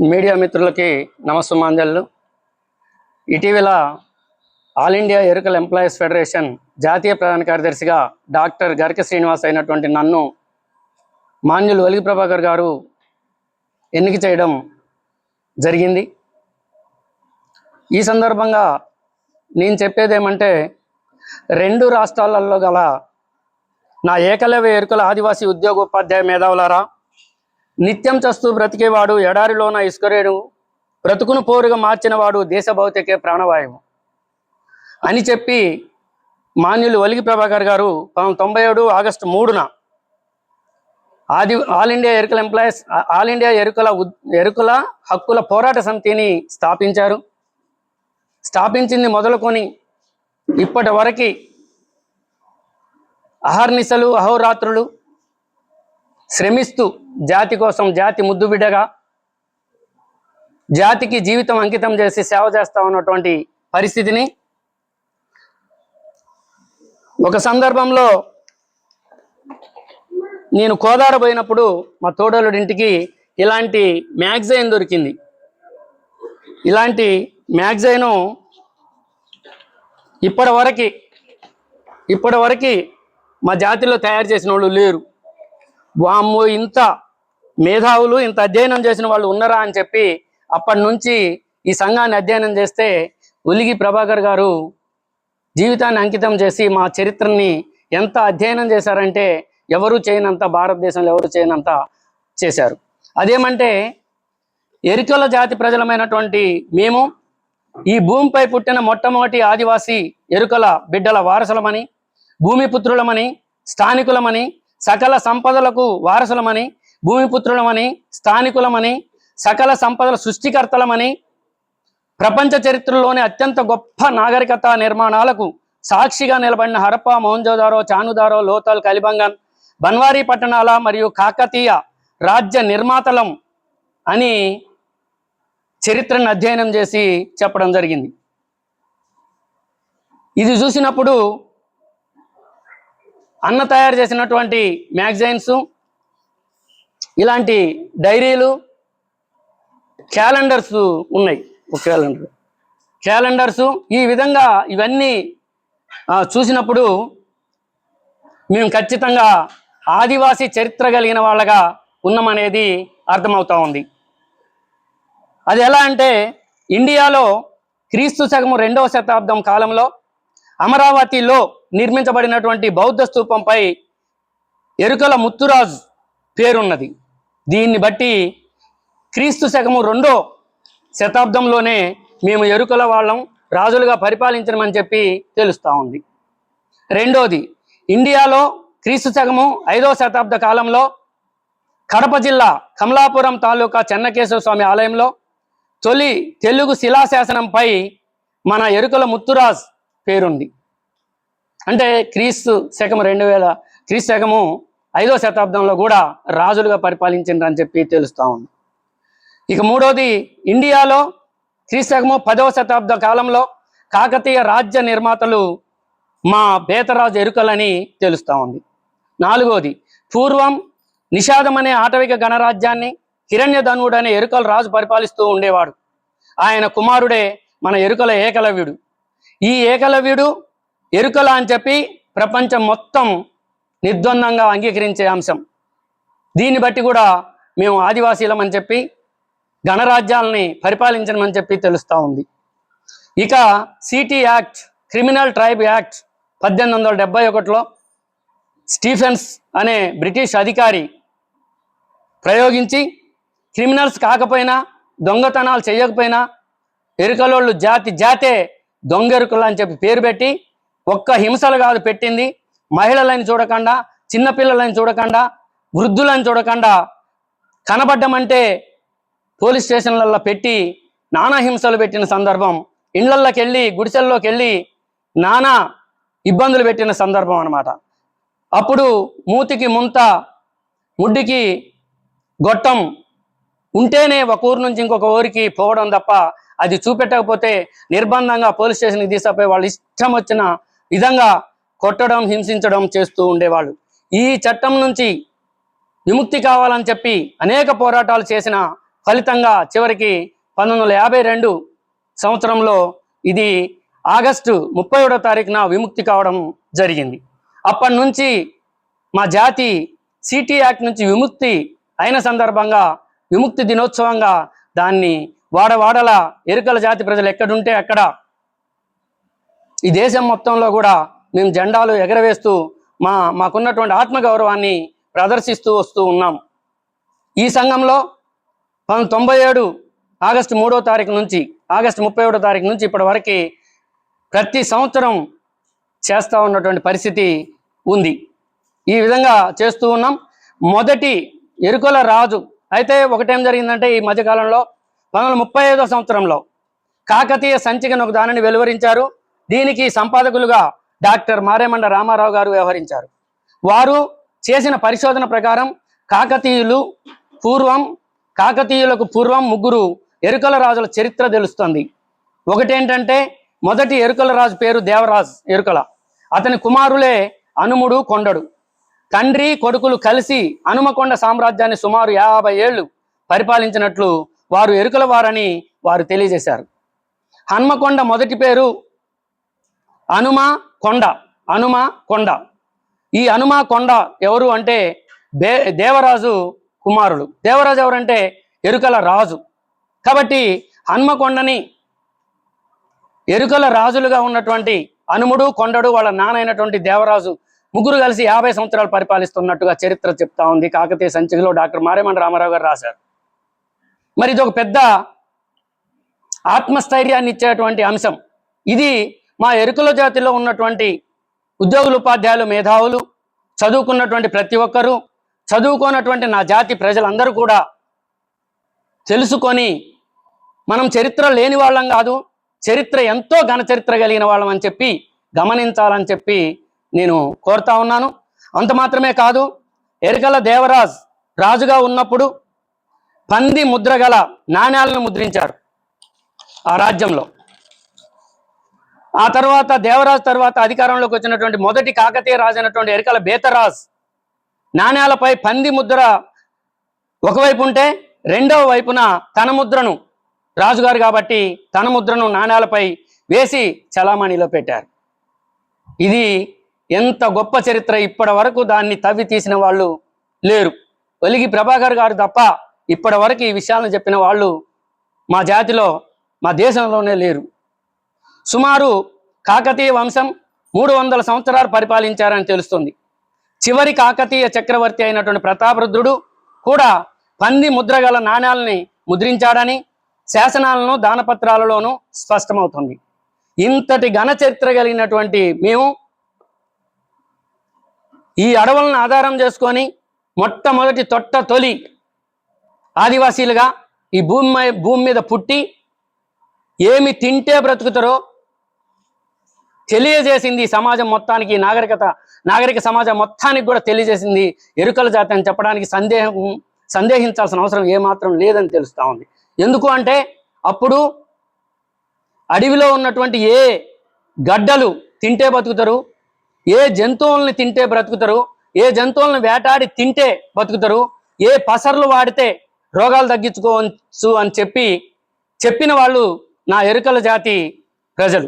Media మిత్రులకి నమస్సుమాంజలు. ఇటీవల all India ఎరుకల employees federation జాతీయ ప్రధాన కార్యదర్శిగా డాక్టర్ గరిక శ్రీనివాస్ అయినటువంటి నన్ను మాన్యులు వెలుగు ప్రభాకర్ గారు ఎన్నిక చేయడం జరిగింది. ఈ సందర్భంగా నేను చెప్పేదేమంటే, రెండు రాష్ట్రాలలో గల నా ఏకలవ్య ఎరుకల ఆదివాసీ ఉద్యోగోపాధ్యాయ మేధావులారా, నిత్యం చస్తూ బ్రతికేవాడు ఎడారిలోన ఇసుకరేడు, బ్రతుకును పోరుగా మార్చినవాడు దేశ భౌతికే ప్రాణవాయువు అని చెప్పి మాన్యులు వెలుగు ప్రభాకర్ గారు 1997 ఆగస్టు 3న ఆల్ ఇండియా ఎరుకల హక్కుల పోరాట సమితిని స్థాపించారు. స్థాపించింది మొదలుకొని ఇప్పటి వరకు అహర్నిశలు అహోరాత్రులు శ్రమిస్తూ జాతి కోసం, జాతి ముద్దుబిడ్డగా జాతికి జీవితం అంకితం చేసి సేవ చేస్తా ఉన్నటువంటి పరిస్థితిని ఒక సందర్భంలో నేను కోదాడ పోయినప్పుడు మా తోడలుడి ఇంటికి ఇలాంటి మ్యాగజైన్ దొరికింది. ఇలాంటి మ్యాగజైను ఇప్పటి వరకు మా జాతిలో తయారు చేసిన వాళ్ళు లేరు. వామ్మో, ఇంత మేధావులు, ఇంత అధ్యయనం చేసిన వాళ్ళు ఉన్నారా అని చెప్పి అప్పటి నుంచి ఈ సంఘాన్ని అధ్యయనం చేస్తే వెలుగు ప్రభాకర్ గారు జీవితాన్ని అంకితం చేసి మా చరిత్రని ఎంత అధ్యయనం చేశారంటే ఎవరు చేయనంత, భారతదేశంలో ఎవరు చేయనంత చేశారు. అదేమంటే, ఎరుకల జాతి ప్రజలమైనటువంటి మేము ఈ భూమిపై పుట్టిన మొట్టమొదటి ఆదివాసీ ఎరుకల బిడ్డల వారసులమని, భూమిపుత్రులమని, స్థానికులమని, సకల సంపదలకు వారసులమని, భూమిపుత్రులమని, స్థానికులమని, సకల సంపదల సృష్టికర్తలమని, ప్రపంచ చరిత్రలోనే అత్యంత గొప్ప నాగరికత నిర్మాణాలకు సాక్షిగా నిలబడిన హరప్పా, మొహంజోదారో, చానుదారో, లోతల్, కలిబంగన్, బన్వారీ పట్టణాల మరియు కాకతీయ రాజ్య నిర్మాతలం అని చరిత్రను అధ్యయనం చేసి చెప్పడం జరిగింది. ఇది చూసినప్పుడు అన్న తయారు చేసినటువంటి మ్యాగజైన్స్, ఇలాంటి డైరీలు, క్యాలెండర్స్ ఉన్నాయి. ఒక క్యాలెండర్స్ ఈ విధంగా ఇవన్నీ చూసినప్పుడు మేము ఖచ్చితంగా ఆదివాసీ చరిత్ర కలిగిన వాళ్ళగా ఉన్నామనేది అర్థమవుతా ఉంది. అది ఎలా అంటే, ఇండియాలో క్రీస్తు శకము 2వ శతాబ్దం కాలంలో అమరావతిలో నిర్మించబడినటువంటి బౌద్ధ స్తూపంపై ఎరుకల ముత్తురాజు పేరున్నది. దీన్ని బట్టి క్రీస్తు శకము 2వ శతాబ్దంలోనే మేము ఎరుకల వాళ్ళం, రాజులుగా పరిపాలించమని చెప్పి తెలుస్తూ ఉంది. రెండోది, ఇండియాలో క్రీస్తు శకము 5వ శతాబ్ద కాలంలో కడప జిల్లా కమలాపురం తాలూకా చెన్నకేశవ స్వామి ఆలయంలో తొలి తెలుగు శిలాశాసనంపై మన ఎరుకల ముత్తురాజ్ పేరుంది. అంటే క్రీస్తు శకము 5వ శతాబ్దంలో కూడా రాజులుగా పరిపాలించిండ్రని చెప్పి తెలుస్తూ ఉంది. ఇక మూడోది, ఇండియాలో క్రీస్తు శకము 10వ శతాబ్ద కాలంలో కాకతీయ రాజ్య నిర్మాతలు మా బేతరాజు ఎరుకలని తెలుస్తూ ఉంది. నాలుగోది, పూర్వం నిషాదం అనే ఆటవిక గణరాజ్యాన్ని హిరణ్యధనుడు అనే ఎరుకల రాజు పరిపాలిస్తూ ఉండేవాడు. ఆయన కుమారుడే మన ఎరుకల ఏకలవ్యుడు. ఈ ఏకలవ్యుడు ఎరుకల అని చెప్పి ప్రపంచం మొత్తం నిర్ద్వందంగా అంగీకరించే అంశం. దీన్ని బట్టి కూడా మేము ఆదివాసీలం అని చెప్పి గణరాజ్యాలని పరిపాలించమని చెప్పి తెలుస్తూ ఉంది. ఇక CT act, criminal tribe act 1871లో స్టీఫెన్స్ అనే బ్రిటిష్ అధికారి ప్రయోగించి క్రిమినల్స్ కాకపోయినా, దొంగతనాలు చేయకపోయినా ఎరుకలోళ్ళు జాతే దొంగెరుకలు అని చెప్పి పేరు పెట్టి ఒక్క హింసలు కాదు పెట్టింది. మహిళలను చూడకుండా, చిన్నపిల్లలను చూడకుండా, వృద్ధులను చూడకుండా కనబడ్డమంటే పోలీస్ స్టేషన్లలో పెట్టి నానా హింసలు పెట్టిన సందర్భం, ఇళ్లల్లోకి వెళ్ళి, గుడిసెల్లోకి వెళ్ళి నానా ఇబ్బందులు పెట్టిన సందర్భం అన్నమాట. అప్పుడు మూతికి ముంత, ముడ్డికి గొట్టం ఉంటేనే ఒక ఊరు నుంచి ఇంకొక ఊరికి పోవడం తప్ప, అది చూపెట్టకపోతే నిర్బంధంగా పోలీస్ స్టేషన్కి తీసుకుపోయి వాళ్ళు ఇష్టం వచ్చిన విధంగా కొట్టడం, హింసించడం చేస్తూ ఉండేవాళ్ళు. ఈ చట్టం నుంచి విముక్తి కావాలని చెప్పి అనేక పోరాటాలు చేసిన ఫలితంగా చివరికి 1952 సంవత్సరంలో ఇది ఆగస్టు 31వ తారీఖున విముక్తి కావడం జరిగింది. అప్పటి నుంచి మా జాతి సిటీ యాక్ట్ నుంచి విముక్తి అయిన సందర్భంగా విముక్తి దినోత్సవంగా దాన్ని వాడవాడల ఎరుకల జాతి ప్రజలు ఎక్కడుంటే అక్కడ ఈ దేశం మొత్తంలో కూడా మేము జెండాలు ఎగరవేస్తూ మాకున్నటువంటి ఆత్మగౌరవాన్ని ప్రదర్శిస్తూ వస్తూ ఉన్నాం. ఈ సంఘంలో 1997 ఆగస్టు 3వ తారీఖు నుంచి ఆగస్టు 31వ తారీఖు నుంచి ఇప్పటి వరకు ప్రతి సంవత్సరం చేస్తూ ఉన్నటువంటి పరిస్థితి ఉంది. ఈ విధంగా చేస్తూ ఉన్నాం. మొదటి ఎరుకల రాజు అయితే ఒకటేం జరిగిందంటే ఈ మధ్యకాలంలో 1935వ సంవత్సరంలో కాకతీయ సంచికను ఒక దానిని వెలువరించారు. దీనికి సంపాదకులుగా డాక్టర్ మారేమండ రామారావు గారు వ్యవహరించారు. వారు చేసిన పరిశోధన ప్రకారం కాకతీయులకు పూర్వం ముగ్గురు ఎరుకల రాజుల చరిత్ర తెలుస్తుంది. ఒకటేంటంటే మొదటి ఎరుకల రాజు పేరు దేవరాజ్ ఎరుకల. అతని కుమారులే అనుముడు, కొండడు. తండ్రి కొడుకులు కలిసి హనుమకొండ సామ్రాజ్యాన్ని సుమారు 50 ఏళ్ళు పరిపాలించినట్లు వారు ఎరుకల వారని వారు తెలియజేశారు. హనుమకొండ మొదటి పేరు హనుమ కొండ. ఈ హనుమ కొండ ఎవరు అంటే దేవరాజు కుమారులు. దేవరాజు ఎవరంటే ఎరుకల రాజు. కాబట్టి హనుమకొండని ఎరుకల రాజులుగా ఉన్నటువంటి హనుముడు, కొండడు, వాళ్ళ నానైనటువంటి దేవరాజు ముగ్గురు కలిసి 50 సంవత్సరాలు పరిపాలిస్తున్నట్టుగా చరిత్ర చెప్తా ఉంది. కాకతీయ సంచికలో డాక్టర్ మారేమండ రామారావు గారు రాశారు. మరి ఇది ఒక పెద్ద ఆత్మస్థైర్యాన్ని ఇచ్చేటువంటి అంశం. ఇది మా ఎరుకల జాతిలో ఉన్నటువంటి ఉద్యోగులు, ఉపాధ్యాయులు, మేధావులు, చదువుకున్నటువంటి ప్రతి ఒక్కరూ, చదువుకున్నటువంటి నా జాతి ప్రజలందరూ కూడా తెలుసుకొని మనం చరిత్ర లేని వాళ్ళం కాదు, చరిత్ర ఎంతో ఘన చరిత్ర కలిగిన వాళ్ళం అని చెప్పి గమనించాలని చెప్పి నేను కోరుతా ఉన్నాను. అంత మాత్రమే కాదు, ఎరుకల దేవరాజ్ రాజుగా ఉన్నప్పుడు పంది ముద్ర గల నాణ్యాలను ముద్రించారు ఆ రాజ్యంలో. ఆ తర్వాత దేవరాజు తర్వాత అధికారంలోకి వచ్చినటువంటి మొదటి కాకతీయ రాజు అయినటువంటి ఎరుకల బేతరాజ్ నాణ్యాలపై పంది ముద్ర ఒకవైపు ఉంటే రెండవ వైపున తన ముద్రను, రాజుగారు కాబట్టి తన ముద్రను నాణ్యాలపై వేసి చలామణిలో పెట్టారు. ఇది ఎంత గొప్ప చరిత్ర. ఇప్పటి వరకు దాన్ని తవ్వి తీసిన వాళ్ళు లేరు. వెలిగి ప్రభాకర్ గారు తప్ప ఇప్పటి వరకు ఈ విషయాలను చెప్పిన వాళ్ళు మా జాతిలో, మా దేశంలోనే లేరు. సుమారు కాకతీయ వంశం 300 సంవత్సరాలు పరిపాలించారని తెలుస్తుంది. చివరి కాకతీయ చక్రవర్తి అయినటువంటి ప్రతాపరుద్రుడు కూడా పంది ముద్రగల నాణ్యాలని ముద్రించాడని శాసనాలను, దానపత్రాలలోనూ స్పష్టమవుతుంది. ఇంతటి ఘన చరిత్ర కలిగినటువంటి మేము ఈ అడవులను ఆధారం చేసుకొని మొట్టమొదటి తొలి ఆదివాసీలుగా ఈ భూమి మీద పుట్టి ఏమి తింటే బ్రతుకుతారో తెలియజేసింది సమాజం మొత్తానికి, నాగరిక సమాజం మొత్తానికి కూడా తెలియజేసింది ఎరుకల జాతి అని చెప్పడానికి సందేహించాల్సిన అవసరం ఏమాత్రం లేదని తెలుస్తూ ఉంది. ఎందుకు అంటే అప్పుడు అడవిలో ఉన్నటువంటి ఏ గడ్డలు తింటే బతుకుతారు, ఏ జంతువుల్ని తింటే బ్రతుకుతారు, ఏ జంతువులను వేటాడి తింటే బతుకుతారు, ఏ పసర్లు వాడితే రోగాలు తగ్గించుకోవచ్చు అని చెప్పిన వాళ్ళు నా ఎరుకల జాతి ప్రజలు.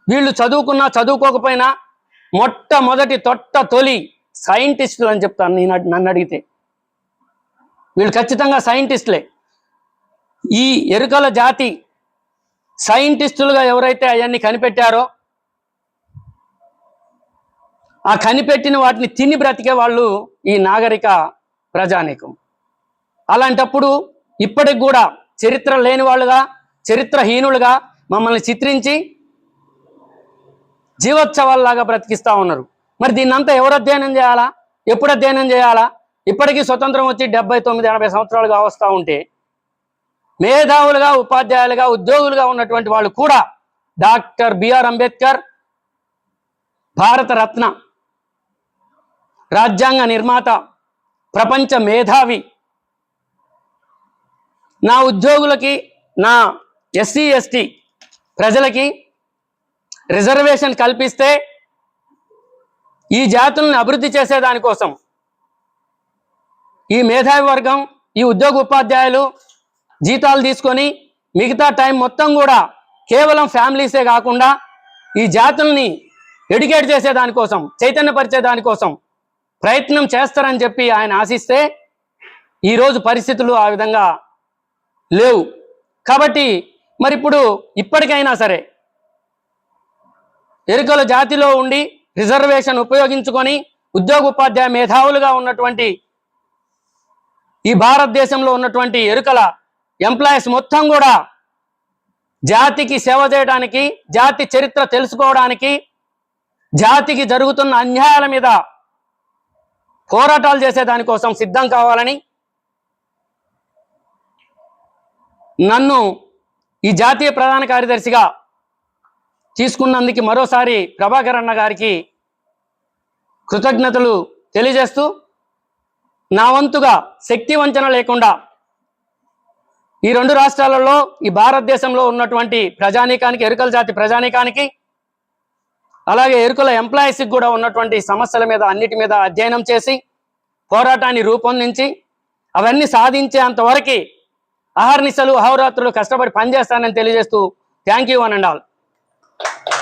వీళ్ళు చదువుకున్నా చదువుకోకపోయినా మొట్టమొదటి తొలి సైంటిస్టులు అని చెప్తాను నన్ను అడిగితే. వీళ్ళు ఖచ్చితంగా సైంటిస్టులే. ఈ ఎరుకల జాతి సైంటిస్టులుగా ఎవరైతే అవన్నీ కనిపెట్టారో ఆ కనిపెట్టిన వాటిని తిని బ్రతికే వాళ్ళు ఈ నాగరిక ప్రజానీకం. అలాంటప్పుడు ఇప్పటికి కూడా చరిత్ర లేని వాళ్ళుగా, చరిత్రహీనులుగా మమ్మల్ని చిత్రించి జీవోత్సవాల్లాగా బ్రతికిస్తూ ఉన్నారు. మరి దీన్నంతా ఎవరు అధ్యయనం చేయాలా, ఎప్పుడు అధ్యయనం చేయాలా? ఇప్పటికీ స్వతంత్రం వచ్చి 79-80 సంవత్సరాలుగా వస్తూ ఉంటే మేధావులుగా, ఉపాధ్యాయులుగా, ఉద్యోగులుగా ఉన్నటువంటి వాళ్ళు కూడా డాక్టర్ బిఆర్ అంబేద్కర్, భారత రత్న, రాజ్యాంగ నిర్మాత, ప్రపంచ మేధావి, నా ఉద్యోగులకి, నా ఎస్సీ ఎస్టీ ప్రజలకి రిజర్వేషన్ కల్పిస్తే ఈ జాతులను అభివృద్ధి చేసేదానికోసం ఈ మేధావి వర్గం, ఈ ఉద్యోగ ఉపాధ్యాయులు జీతాలు తీసుకొని మిగతా టైం మొత్తం కూడా కేవలం ఫ్యామిలీసే కాకుండా ఈ జాతుల్ని ఎడ్యుకేట్ చేసే దానికోసం, చైతన్యపరిచే దానికోసం ప్రయత్నం చేస్తారని చెప్పి ఆయన ఆశిస్తే ఈరోజు పరిస్థితులు ఆ విధంగా లేవు. కాబట్టి మరి ఇప్పుడు ఇప్పటికైనా సరే ఎరుకల జాతిలో ఉండి రిజర్వేషన్ ఉపయోగించుకొని ఉద్యోగ ఉపాధ్యాయ మేధావులుగా ఉన్నటువంటి ఈ భారతదేశంలో ఉన్నటువంటి ఎరుకల ఎంప్లాయీస్ మొత్తం కూడా జాతికి సేవ చేయడానికి, జాతి చరిత్ర తెలుసుకోవడానికి, జాతికి జరుగుతున్న అన్యాయాల మీద పోరాటాలు చేసే దానికోసం సిద్ధం కావాలని నన్ను ఈ జాతీయ ప్రధాన కార్యదర్శిగా తీసుకున్నందుకు మరోసారి ప్రభాకర్ అన్న గారికి కృతజ్ఞతలు తెలియజేస్తూ, నా వంతుగా శక్తి వంచన లేకుండా ఈ రెండు రాష్ట్రాలలో ఈ భారతదేశంలో ఉన్నటువంటి ప్రజానీకానికి, ఎరుకల జాతి ప్రజానీకానికి, అలాగే ఎరుకల ఎంప్లాయీస్కి కూడా ఉన్నటువంటి సమస్యల మీద అన్నిటి మీద అధ్యయనం చేసి పోరాటాన్ని రూపొందించి అవన్నీ సాధించేంతవరకు అహర్నిశలు అహోరాత్రులు కష్టపడి పనిచేస్తానని తెలియజేస్తూ thank you one and all.